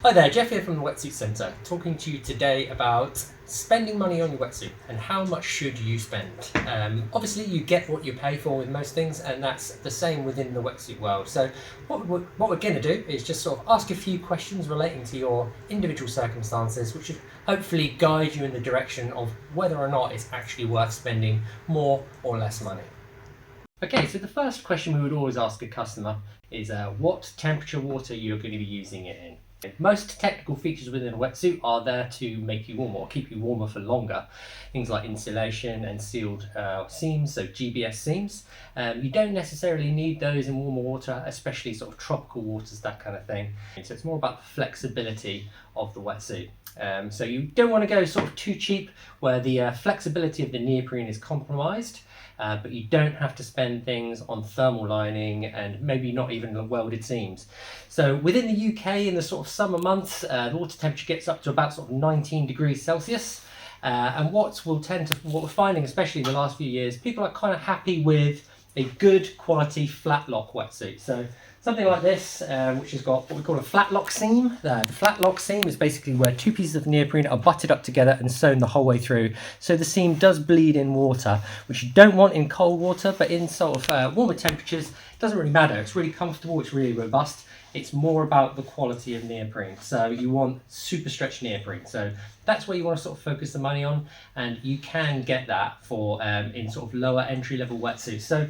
Hi there, Jeff here from the Wetsuit Centre, talking to you today about spending money on your wetsuit and how much should you spend. Obviously you get what you pay for with most things, and that's the same within the wetsuit world. So what we're going to do is just sort of ask a few questions relating to your individual circumstances, which should hopefully guide you in the direction of whether or not it's actually worth spending more or less money. Okay, so the first question we would always ask a customer is what temperature water you're going to be using it in. Most technical features within a wetsuit are there to make you warmer or keep you warmer for longer. Things like insulation and sealed seams, so GBS seams. You don't necessarily need those in warmer water, especially sort of tropical waters, that kind of thing. So it's more about the flexibility of the wetsuit. So you don't want to go sort of too cheap where the flexibility of the neoprene is compromised. But you don't have to spend things on thermal lining and maybe not even the welded seams. So within the UK in the sort of summer months, the water temperature gets up to about sort of 19 degrees Celsius. And what we're finding, especially in the last few years, people are kind of happy with a good quality flat lock wetsuit. So something like this, which has got what we call a flat lock seam. The flat lock seam is basically where two pieces of neoprene are butted up together and sewn the whole way through. So the seam does bleed in water, which you don't want in cold water, but in sort of warmer temperatures, it doesn't really matter. It's really comfortable, it's really robust. It's more about the quality of neoprene. So you want super stretch neoprene. So that's where you want to sort of focus the money on, and you can get that for in sort of lower entry level wetsuits. So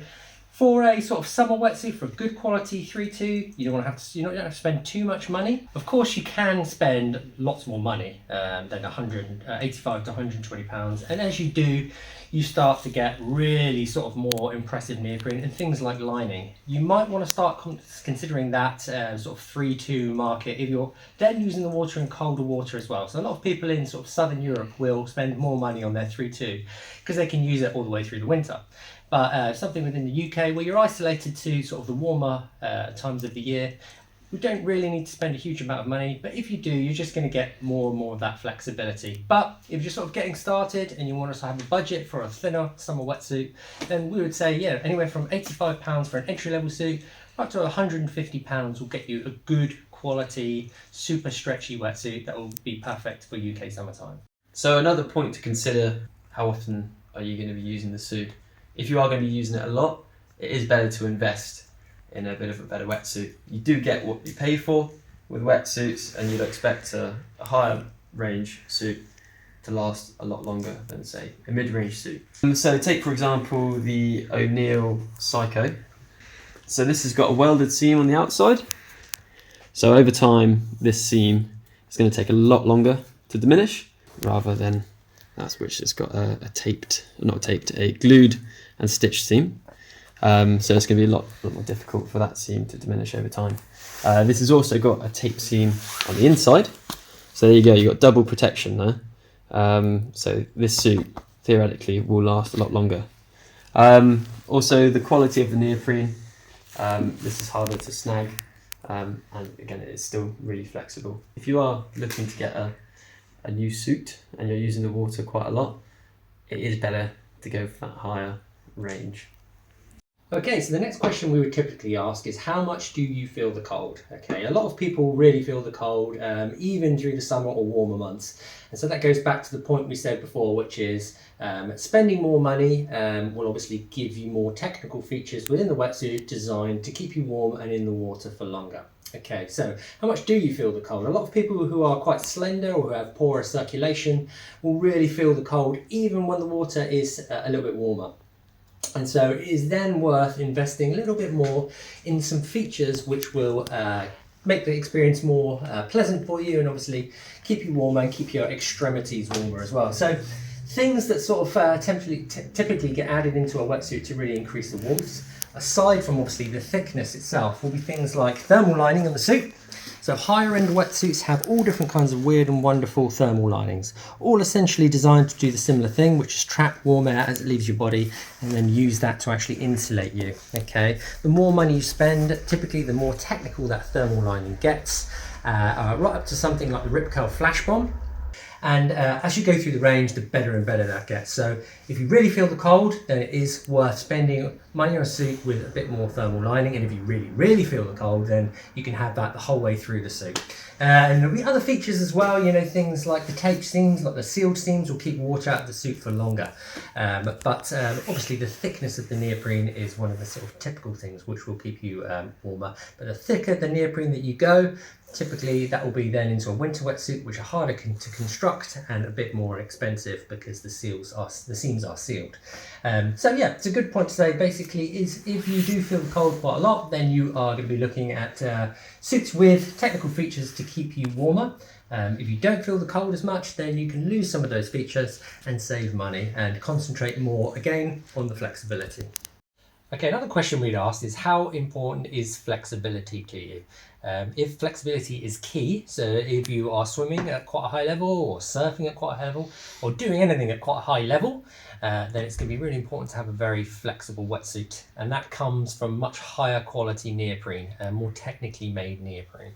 for a sort of summer wetsuit, for a good quality 3-2, you don't have to spend too much money. Of course, you can spend lots more money than 185 to 120 pounds, and as you do, you start to get really sort of more impressive neoprene and things like lining. You might want to start considering that sort of 3-2 market if you're then using the water in colder water as well. So a lot of people in sort of Southern Europe will spend more money on their 3-2 because they can use it all the way through the winter. But something within the UK where you're isolated to sort of the warmer times of the year, we don't really need to spend a huge amount of money, but if you do, you're just going to get more and more of that flexibility. But if you're sort of getting started and you want us to have a budget for a thinner summer wetsuit, then we would say, yeah, anywhere from £85 for an entry-level suit up to £150 will get you a good quality, super stretchy wetsuit that will be perfect for UK summertime. So another point to consider, how often are you going to be using the suit? If you are going to be using it a lot, it is better to invest in a bit of a better wetsuit. You do get what you pay for with wetsuits, and you'd expect a higher range suit to last a lot longer than, say, a mid-range suit. So take, for example, the O'Neill Psycho. So this has got a welded seam on the outside. So over time, this seam is going to take a lot longer to diminish, rather than that's which has got a glued and stitched seam. So it's going to be a lot more difficult for that seam to diminish over time. This has also got a tape seam on the inside. So there you go, you've got double protection there. So this suit theoretically will last a lot longer. Also the quality of the neoprene, this is harder to snag, and again, it is still really flexible. If you are looking to get a new suit and you're using the water quite a lot, it is better to go for that higher range. Okay, so the next question we would typically ask is, how much do you feel the cold? Okay, a lot of people really feel the cold, even through the summer or warmer months. And so that goes back to the point we said before, which is spending more money will obviously give you more technical features within the wetsuit designed to keep you warm and in the water for longer. Okay, so how much do you feel the cold? A lot of people who are quite slender or who have poorer circulation will really feel the cold even when the water is a little bit warmer. And so it is then worth investing a little bit more in some features which will make the experience more pleasant for you, and obviously keep you warmer and keep your extremities warmer as well. So things that sort of typically get added into a wetsuit to really increase the warmth, aside from obviously the thickness itself, will be things like thermal lining on the suit. So higher end wetsuits have all different kinds of weird and wonderful thermal linings, all essentially designed to do the similar thing, which is trap warm air as it leaves your body and then use that to actually insulate you. Okay, the more money you spend, typically the more technical that thermal lining gets, right up to something like the Rip Curl Flash Bomb. And as you go through the range, the better and better that gets. So if you really feel the cold, then it is worth spending money on a suit with a bit more thermal lining. And if you really, really feel the cold, then you can have that the whole way through the suit. And there'll be other features as well, things like the tape seams, like the sealed seams will keep water out of the suit for longer. But obviously the thickness of the neoprene is one of the sort of typical things which will keep you warmer. But the thicker the neoprene that you go, typically that will be then into a winter wetsuit, which are harder to construct and a bit more expensive because the seams are sealed. So yeah, it's a good point to say basically is if you do feel the cold quite a lot, then you are going to be looking at suits with technical features to keep you warmer. If you don't feel the cold as much, then you can lose some of those features and save money and concentrate more again on the flexibility. Okay, another question we'd asked is how important is flexibility to you? If flexibility is key, so if you are swimming at quite a high level or surfing at quite a high level or doing anything at quite a high level, then it's going to be really important to have a very flexible wetsuit, and that comes from much higher quality neoprene, more technically made neoprene.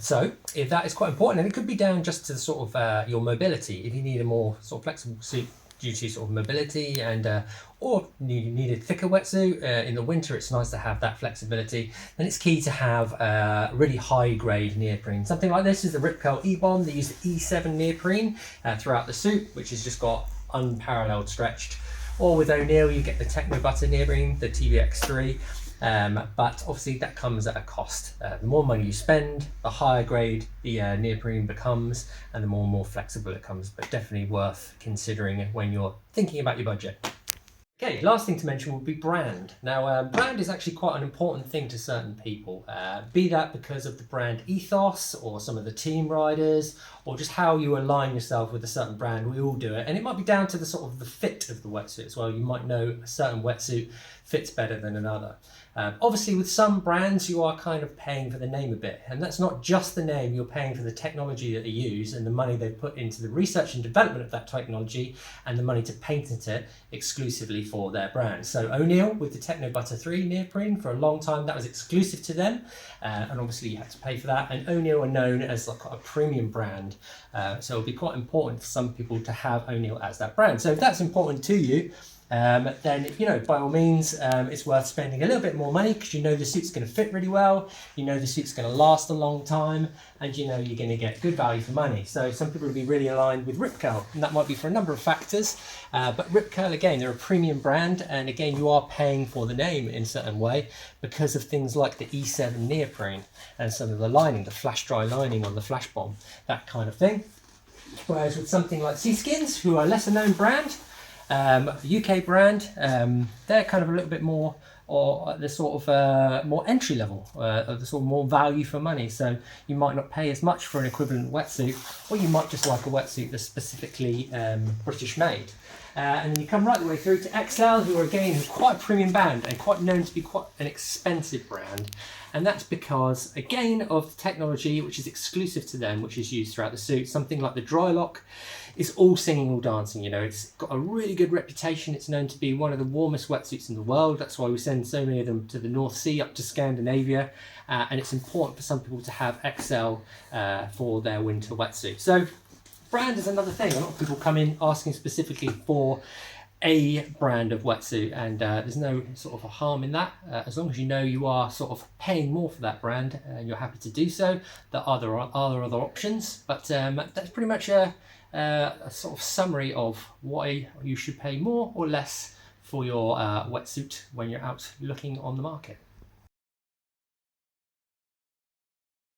So if that is quite important, and it could be down just to the sort of your mobility, if you need a more sort of flexible suit due to sort of mobility and or you need a thicker wetsuit in the winter, it's nice to have that flexibility. Then it's key to have really high grade neoprene. Something like this is the Rip Curl E-Bomb. They use the E7 neoprene throughout the suit, which has just got unparalleled stretched. Or with O'Neill you get the Techno Butter neoprene, the TVX3. But obviously that comes at a cost. The more money you spend, the higher grade the neoprene becomes and the more flexible it comes, but definitely worth considering when you're thinking about your budget. Okay, last thing to mention would be brand. Now, brand is actually quite an important thing to certain people, be that because of the brand ethos or some of the team riders or just how you align yourself with a certain brand. We all do it, and it might be down to the sort of the fit of the wetsuit as well. You might know a certain wetsuit fits better than another. Obviously with some brands you are kind of paying for the name a bit, and that's not just the name, you're paying for the technology that they use and the money they've put into the research and development of that technology and the money to patent it exclusively for their brand. So O'Neill with the Techno Butter 3 neoprene, for a long time that was exclusive to them, and obviously you had to pay for that, and O'Neill are known as like a premium brand, so it'll be quite important for some people to have O'Neill as that brand. So if that's important to you, then by all means it's worth spending a little bit more money because the suit's going to fit really well, the suit's going to last a long time, and you're going to get good value for money. So some people will be really aligned with Rip Curl, and that might be for a number of factors, but Rip Curl, again, they're a premium brand, and again you are paying for the name in a certain way because of things like the E7 neoprene and some of the lining, the flash dry lining on the flash bomb, that kind of thing. Whereas with something like Seaskins, who are a lesser known brand, UK brand, they're kind of a little bit more, or the sort of more entry level, the sort of more value for money. So you might not pay as much for an equivalent wetsuit, or you might just like a wetsuit that's specifically British made. And then you come right the way through to XL, who are again quite a premium brand and quite known to be quite an expensive brand. And that's because, again, of the technology which is exclusive to them, which is used throughout the suit. Something like the dry lock is all singing, all dancing. It's got a really good reputation. It's known to be one of the warmest wetsuits in the world. That's why we send so many of them to the North Sea, up to Scandinavia. And it's important for some people to have XL for their winter wetsuit. So brand is another thing. A lot of people come in asking specifically for a brand of wetsuit, and there's no sort of a harm in that, as long as you are sort of paying more for that brand and you're happy to do so. There are other options, but that's pretty much a sort of summary of why you should pay more or less for your wetsuit when you're out looking on the market.